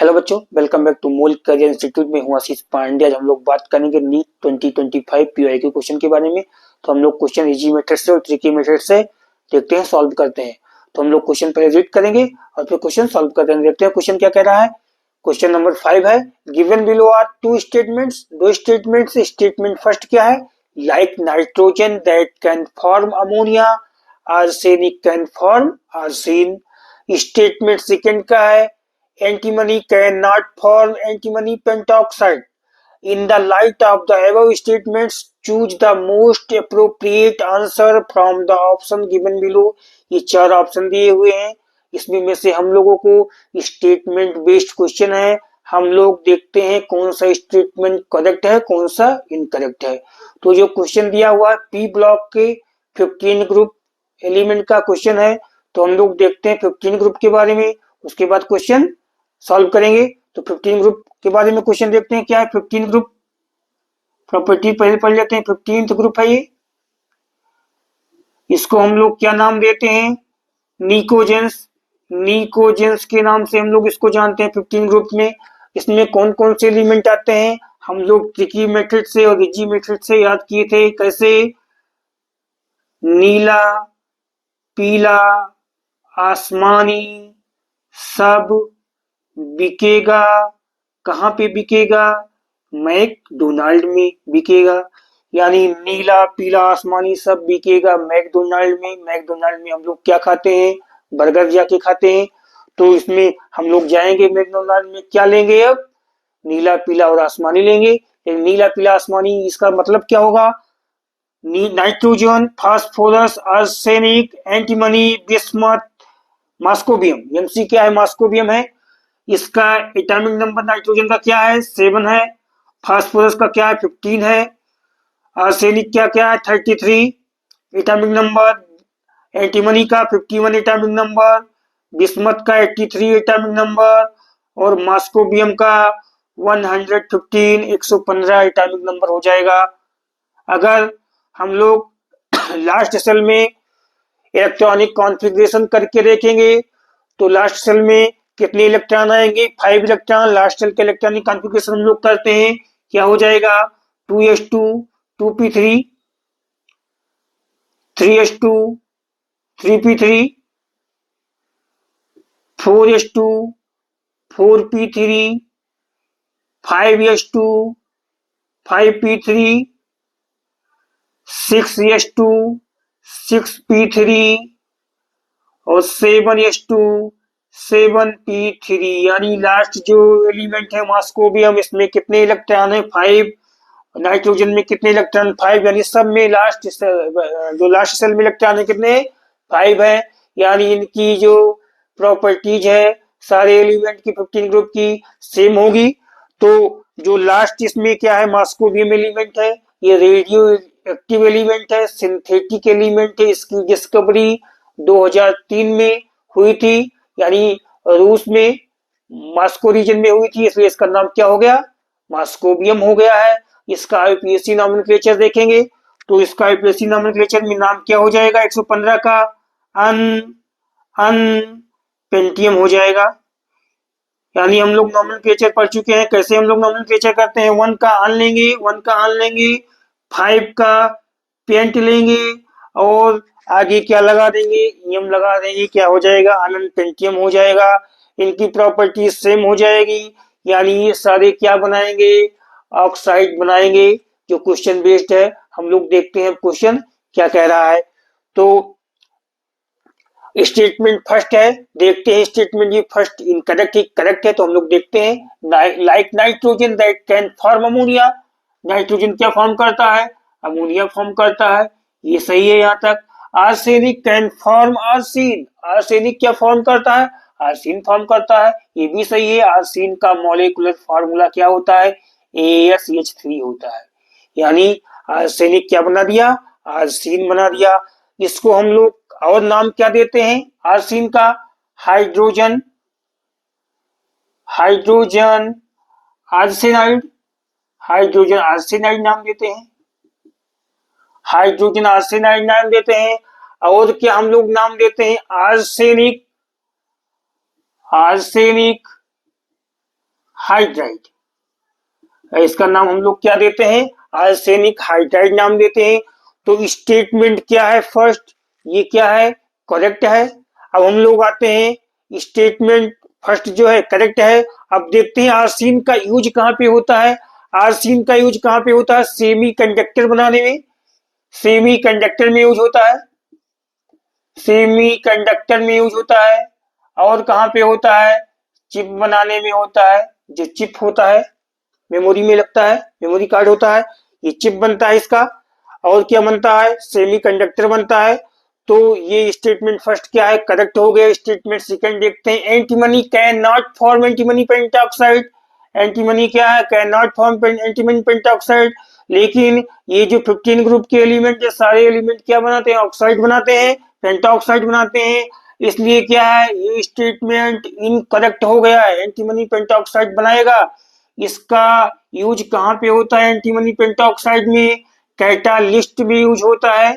Hello बच्चों, welcome back to मूल career institute में हूँ आशीष पांडे। आज हम लोग बात करेंगे नीट 2025 पीवाई के क्वेश्चन के बारे में। तो हम लोग क्वेश्चन इजी मेथड से और ट्रिकी मेथड से देखते हैं, सॉल्व करते हैं। तो हम लोग क्वेश्चन पहले रीड करेंगे और फिर क्वेश्चन सॉल्व करते हैं। देखते हैं क्वेश्चन क्या कह रहा है। क्वेश्चन नंबर 5 है, given below are two statements. दो स्टेटमेंट्स। स्टेटमेंट फर्स्ट क्या है, like nitrogen that can form ammonia, arsenic can form arsine. Statement second का है, antimony cannot form antimony pentoxide. In the light of the above statements, choose the most appropriate answer from the option given below. ये चार option दिए हुए हैं, इसमें में से हम लोगों को स्टेटमेंट बेस्ड क्वेश्चन है। हम लोग देखते हैं कौन सा स्टेटमेंट करेक्ट है, कौन सा इनकरेक्ट है। तो जो क्वेश्चन दिया हुआ है पी ब्लॉक के 15 ग्रुप एलिमेंट का क्वेश्चन है। तो हम लोग देखते हैं 15 ग्रुप के बारे में, उसके बाद क्वेश्चन सॉल्व करेंगे। तो 15 ग्रुप के बारे में क्वेश्चन देखते हैं क्या है। 15 ग्रुप प्रॉपर्टी पहले पढ़ लेते हैं। 15th ग्रुप है ये, इसको हम लोग क्या नाम देते हैं, निकोजेंस। निकोजेंस के नाम से हम लोग इसको जानते हैं 15 ग्रुप में। इसमें कौन कौन से एलिमेंट आते हैं, हम लोग ट्रिकी मेथड से और इजी मेथड से याद किए थे। कैसे, नीला, पीला, आसमानी सब बिकेगा। कहाँ पे बिकेगा, मैकडोनाल्ड में बिकेगा। यानी नीला पीला आसमानी सब बिकेगा मैकडोनाल्ड में। मैकडोनाल्ड में हम लोग क्या खाते हैं, बर्गर जाके खाते हैं। तो इसमें हम लोग जाएंगे मैकडोनाल्ड में, क्या लेंगे अब, नीला पीला और आसमानी लेंगे। नीला पीला आसमानी इसका मतलब क्या होगा, nitrogen, phosphorus, arsenic, antimony, bismuth, moscovium. MC क्या है, मास्कोबियम है। इसका एटॉमिक नंबर नाइट्रोजन का क्या है, 7 है। फास्फोरस का क्या है, 15 है। आर्सेनिक क्या क्या है, 33 एटॉमिक नंबर। एंटीमनी का 51 एटॉमिक नंबर। बिस्मथ का 83 एटॉमिक नंबर। और मास्कोबियम का 115 एटॉमिक नंबर हो जाएगा। अगर हम लोग लास्ट सेल में इलेक्ट्रॉनिक कॉन्फ़िगरेशन करके देखेंगे तो लास्ट सेल में कितने इलेक्ट्रॉन आएंगे, 5 इलेक्ट्रॉन। लास्ट सेल के इलेक्ट्रॉनिक कॉन्फ़िगरेशन हम लोग करते हैं, क्या हो जाएगा, 2s2 2p3 3s2 3p3 4s2 4p3 5s2 5p3 6s2 6p3 और 7s2 7p3। यानी लास्ट जो एलिमेंट है मास्कोबियम, इसमें कितने इलेक्ट्रॉन है, 5। नाइट्रोजन में कितने इलेक्ट्रॉन, 5। यानी सब में लास्ट जो लास्ट सेल में इलेक्ट्रॉन है कितने, 5 है। यानी इनकी जो प्रॉपर्टीज है सारे एलिमेंट की 15 ग्रुप की सेम होगी। तो जो लास्ट इसमें क्या है, मास्कोबियम एलिमेंट है, ये रेडियो एक्टिव एलिमेंट है, सिंथेटिक एलिमेंट है। इसकी डिस्कवरी 2003 में हुई थी, यानी रूस में मास्को रीजन में हुई थी, इसलिए इसका नाम क्या हो गया, मास्कोबियम हो गया है। इसका आईपीएससी नॉमेनक्लेचर देखेंगे तो इसका आईपीएससी नॉमेनक्लेचर में नाम क्या हो जाएगा, 115 का अन अन पेंटियम हो जाएगा। यानी हम लोग नॉमेनक्लेचर पढ़ चुके हैं, कैसे हम लोग नॉमेनक्लेचर करते हैं। 1 का अन लेंगे, 1 का अन लेंगे, 5 का पेंट लेंगे और आगे क्या लगा देंगे, एम लगा देंगे, क्या हो जाएगा, अनंत पेंटियम हो जाएगा। इनकी प्रॉपर्टी सेम हो जाएगी। यानी ये सारे क्या बनाएंगे, ऑक्साइड बनाएंगे। जो क्वेश्चन बेस्ड है, हम लोग देखते हैं क्वेश्चन क्या कह रहा है। तो स्टेटमेंट फर्स्ट है, देखते हैं स्टेटमेंट ये फर्स्ट इनकरेक्ट है करेक्ट है। तो हम लोग देखते हैं, like nitrogen that can form ammonia. Nitrogen क्या फॉर्म करता है, अमोनिया फॉर्म करता है, ये सही है यहाँ तक। Arsenic can form arsine. Arsenic क्या फॉर्म करता है, आर्सिन फॉर्म करता है, ये भी सही है। आर्सिन का मॉलिक्यूलर फार्मूला क्या होता है, AsH3 होता है। यानी आर्सेनिक क्या बना दिया, आर्सिन बना दिया। इसको हम लोग और नाम क्या देते हैं आर्सिन का, hydrogen hydrogen arsenide. Hydrogen arsenide नाम देते हैं, हाइड्रोजन आर्सेनाइड नाम देते हैं। और क्या हम लोग नाम देते हैं, आर्सेनिक। Arsenic hydride. इसका नाम हम लोग क्या देते हैं, आर्सेनिक हाइड्राइड नाम देते हैं। तो स्टेटमेंट क्या है फर्स्ट, ये क्या है, करेक्ट है। अब हम लोग आते हैं स्टेटमेंट फर्स्ट जो है करेक्ट है। अब देखते हैं आर्सेन का यूज कहाँ पे होता है। आर्सेन का यूज कहाँ पे होता है, सेमी कंडक्टर बनाने में, सेमी कंडक्टर में यूज होता है, सेमी कंडक्टर में यूज होता है। और कहाँ पे होता है, चिप बनाने में होता है, जो चिप होता है मेमोरी में लगता है, मेमोरी कार्ड होता है, ये चिप बनता है इसका। और क्या बनता है, सेमी कंडक्टर बनता है। तो ये स्टेटमेंट फर्स्ट क्या है, करेक्ट हो गया। स्टेटमेंट सेकंड देखते हैं, antimony can not form antimony pentoxide. Antimony क्या है, can not form antimony pentoxide. लेकिन ये जो 15 ग्रुप के एलिमेंट है, सारे एलिमेंट क्या बनाते हैं, ऑक्साइड बनाते हैं, पेंटॉक्साइड बनाते हैं। इसलिए क्या है, ये स्टेटमेंट इनकरेक्ट हो गया है, एंटीमनी पेंटॉक्साइड बनाएगा। इसका यूज कहाँ पे होता है एंटीमनी पेंटॉक्साइड में, कैटालिस्ट में यूज होता है,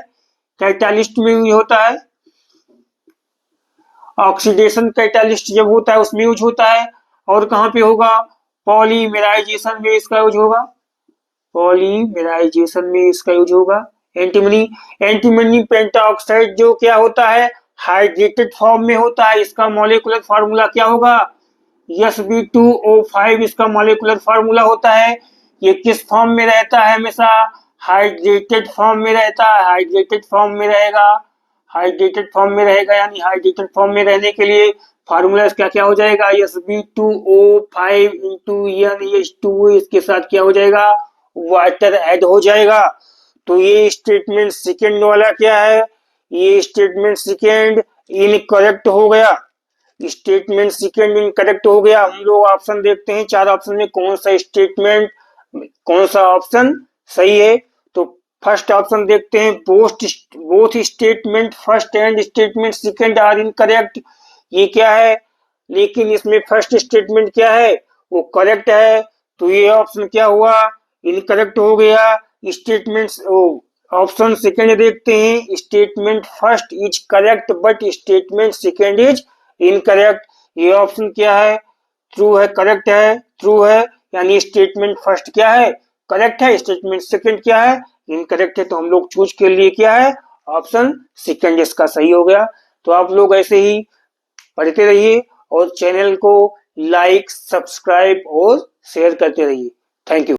कैटालिस्ट में यूज होता है। ऑक्सीडेशन कैटालिस्ट जब होता है उसमें यूज होता है। और कहाँ पे होगा, पॉलीमेराइजेशन में इसका यूज होगा, पॉलीमेराइजेशन में इसका यूज होगा। एंटीमनी, एंटीमनी पेंटाऑक्साइड जो क्या होता है, हाइड्रेटेड फॉर्म में होता है। इसका मॉलिक्यूलर फार्मूला क्या होगा, Sb2O5 इसका मॉलिक्यूलर फार्मूला होता है। ये किस फॉर्म में रहता है, हमेशा हाइड्रेटेड फॉर्म में रहता है, हाइड्रेटेड फॉर्म में रहेगा, हाइड्रेटेड फॉर्म में रहेगा। यानी हाइड्रेटेड फॉर्म में रहने के लिए फार्मूला क्या क्या हो जाएगा, Sb2O5 इंटू NH2, इसके साथ क्या हो जाएगा, वाटर ऐड हो जाएगा। तो ये स्टेटमेंट सेकेंड वाला क्या है, ये स्टेटमेंट सेकेंड इनकरेक्ट हो गया, स्टेटमेंट सेकेंड इनकरेक्ट हो गया। हम लोग ऑप्शन देखते हैं, चार ऑप्शन में कौन सा स्टेटमेंट, कौन सा ऑप्शन सही है। तो फर्स्ट ऑप्शन देखते हैं, both statement first and statement second are incorrect. ये क्या है, लेकिन इसमें फर्स्ट स्टेटमेंट क्या है, वो करेक्ट है। तो ये ऑप्शन क्या हुआ, इनकरेक्ट हो गया। स्टेटमेंट ऑप्शन सेकेंड देखते हैं, statement first is correct but statement second is incorrect. ये ऑप्शन क्या है, ट्रू है, करेक्ट है, ट्रू है। यानी स्टेटमेंट फर्स्ट क्या है, करेक्ट है, स्टेटमेंट सेकंड क्या है, इनकरेक्ट है। तो हम लोग चूज के लिए क्या है, ऑप्शन सेकंड इसका सही हो गया। तो आप लोग ऐसे ही पढ़ते रहिए और चैनल को लाइक, सब्सक्राइब और शेयर करते रहिए। Thank you.